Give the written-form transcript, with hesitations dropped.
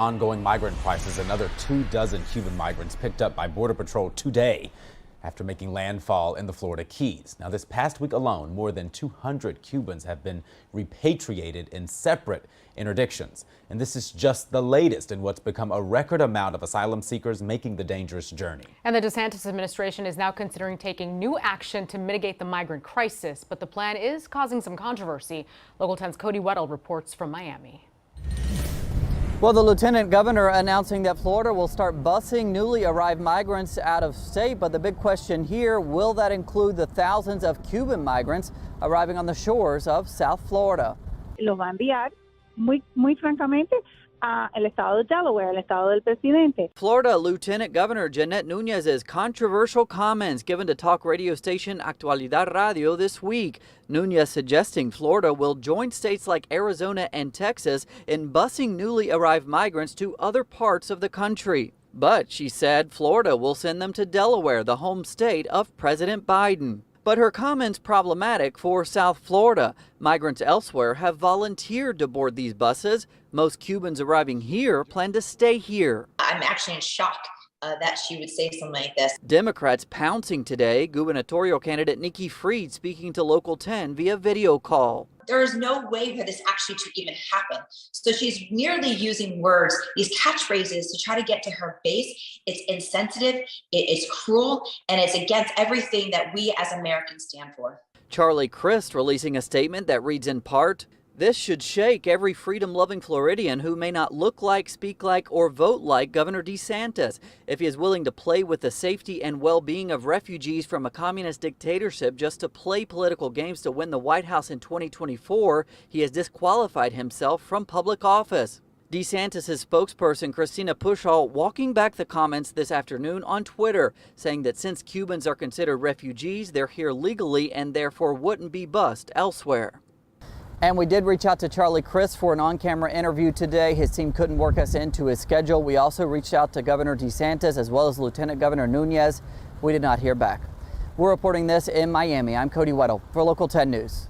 Ongoing migrant crisis. Another 24 Cuban migrants picked up by Border Patrol today after making landfall in the Florida Keys. Now, this past week alone, more than 200 Cubans have been repatriated in separate interdictions. And this is just the latest in what's become a record amount of asylum seekers making the dangerous journey. And the DeSantis administration is now considering taking new action to mitigate the migrant crisis. But the plan is causing some controversy. Local 10's Cody Weddle reports from Miami. Well, the lieutenant governor announcing that Florida will start busing newly arrived migrants out of state. But the big question here, will that include the thousands of Cuban migrants arriving on the shores of South Florida? Lo va a enviar muy francamente a el estado de Delaware, el estado del presidente. Florida Lieutenant Governor Jeannette Nuñez's controversial comments given to talk radio station Actualidad Radio this week. Nuñez suggesting Florida will join states like Arizona and Texas in busing newly arrived migrants to other parts of the country. But she said Florida will send them to Delaware, the home state of President Biden. But her comments problematic for South Florida. Migrants elsewhere have volunteered to board these buses. Most Cubans arriving here plan to stay here. I'm actually in shock that she would say something like this. Democrats pouncing today. Gubernatorial candidate Nikki Fried speaking to Local 10 via video call. There is no way for this actually to even happen. So she's merely using words, these catchphrases to try to get to her base. It's insensitive, it's cruel, and it's against everything that we as Americans stand for. Charlie Crist releasing a statement that reads in part, "This should shake every freedom-loving Floridian who may not look like, speak like, or vote like Governor DeSantis. If he is willing to play with the safety and well-being of refugees from a communist dictatorship just to play political games to win the White House in 2024, he has disqualified himself from public office." DeSantis' spokesperson Christina Pushaw walking back the comments this afternoon on Twitter, saying that since Cubans are considered refugees, they're here legally and therefore wouldn't be bused elsewhere. And we did reach out to Charlie Crist for an on-camera interview today. His team couldn't work us into his schedule. We also reached out to Governor DeSantis as well as Lieutenant Governor Nuñez. We did not hear back. We're reporting this in Miami. I'm Cody Weddle for Local 10 News.